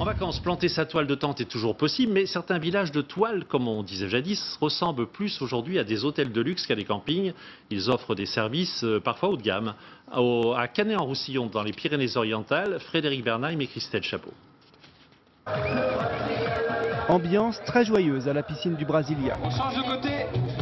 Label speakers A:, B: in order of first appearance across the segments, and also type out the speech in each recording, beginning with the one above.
A: En vacances, planter sa toile de tente est toujours possible, mais certains villages de toile, comme on disait jadis, ressemblent plus aujourd'hui à des hôtels de luxe qu'à des campings. Ils offrent des services parfois haut de gamme. À Canet-en-Roussillon, dans les Pyrénées-Orientales, Frédéric Bernheim et Christelle Chapeau.
B: Ambiance très joyeuse à la piscine du Brasilia.
C: On change de côté,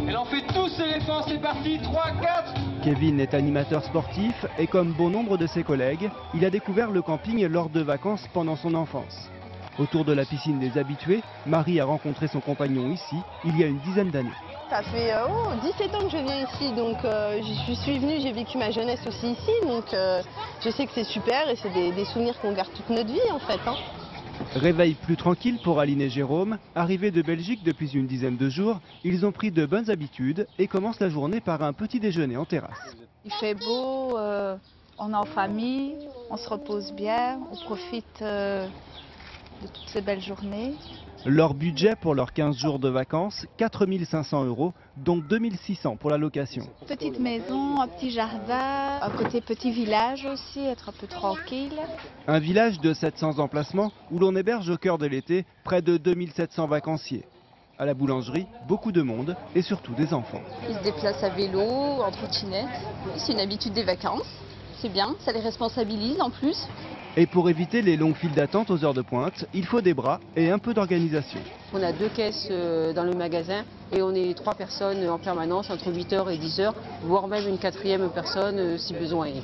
C: elle en fait tous éléphants, c'est parti, 3, 4.
B: Kevin est animateur sportif et comme bon nombre de ses collègues, il a découvert le camping lors de vacances pendant son enfance. Autour de la piscine des habitués, Marie a rencontré son compagnon ici, il y a une dizaine d'années.
D: Ça fait 17 ans que je viens ici, donc je suis venue, j'ai vécu ma jeunesse aussi ici, donc je sais que c'est super et c'est des souvenirs qu'on garde toute notre vie en fait.
B: Réveil plus tranquille pour Aline et Jérôme. Arrivés de Belgique depuis une dizaine de jours, ils ont pris de bonnes habitudes et commencent la journée par un petit déjeuner en terrasse.
E: Il fait beau, on est en famille, on se repose bien, on profite de toutes ces belles journées.
B: Leur budget pour leurs 15 jours de vacances, 4 500 €, dont 2 600 pour la location.
E: Petite maison, un petit jardin, un côté petit village aussi, être un peu tranquille.
B: Un village de 700 emplacements où l'on héberge au cœur de l'été près de 2700 vacanciers. À la boulangerie, beaucoup de monde et surtout des enfants.
F: Ils se déplacent à vélo, en trottinette. C'est une habitude des vacances. C'est bien, ça les responsabilise en plus.
B: Et pour éviter les longues files d'attente aux heures de pointe, il faut des bras et un peu d'organisation.
G: On a 2 caisses dans le magasin et on est 3 personnes en permanence entre 8h et 10h, voire même une 4e personne si besoin est.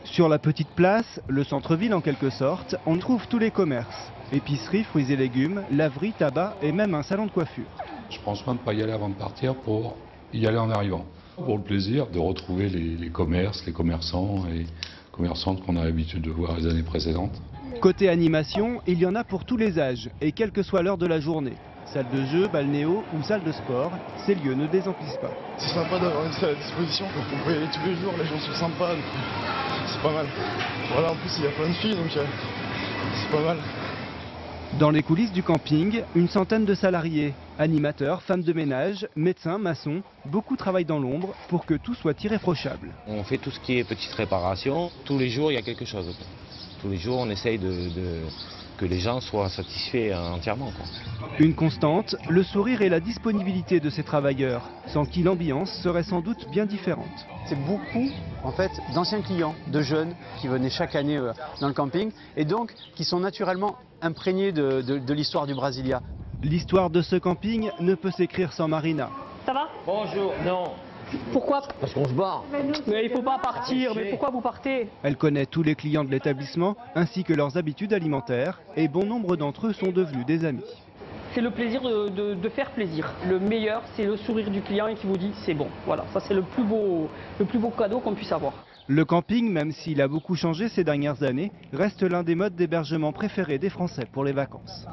B: Sur la petite place, le centre-ville en quelque sorte, on trouve tous les commerces. Épicerie, fruits et légumes, laverie, tabac et même un salon de coiffure.
H: Je pense pas ne pas y aller avant de partir pour y aller en arrivant. Pour le plaisir de retrouver les commerces, les commerçants et commerçantes qu'on a l'habitude de voir les années précédentes.
B: Côté animation, il y en a pour tous les âges et quelle que soit l'heure de la journée. Salle de jeu, balnéo ou salle de sport, ces lieux ne désemplissent pas.
I: C'est sympa d'avoir une salle à disposition, on peut y aller tous les jours, les gens sont sympas, c'est pas mal. Voilà, en plus il y a plein de filles, donc c'est pas mal.
B: Dans les coulisses du camping, une centaine de salariés, animateurs, femmes de ménage, médecins, maçons, beaucoup travaillent dans l'ombre pour que tout soit irréprochable.
J: On fait tout ce qui est petite réparation, tous les jours il y a quelque chose. Tous les jours on essaye que les gens soient satisfaits entièrement.
B: Une constante, le sourire et la disponibilité de ces travailleurs, sans qui l'ambiance serait sans doute bien différente.
K: C'est beaucoup en fait d'anciens clients, de jeunes qui venaient chaque année dans le camping et donc qui sont naturellement imprégnés de l'histoire du Brasilia.
B: L'histoire de ce camping ne peut s'écrire sans Marina.
L: Ça va?
M: Bonjour, non.
L: Pourquoi?
M: Parce qu'on se barre.
L: Mais il faut pas partir, mais pourquoi vous partez?
B: Elle connaît tous les clients de l'établissement ainsi que leurs habitudes alimentaires et bon nombre d'entre eux sont devenus des amis.
L: C'est le plaisir de faire plaisir. Le meilleur, c'est le sourire du client et qui vous dit c'est bon. Voilà, ça c'est le plus beau cadeau qu'on puisse avoir.
B: Le camping, même s'il a beaucoup changé ces dernières années, reste l'un des modes d'hébergement préférés des Français pour les vacances.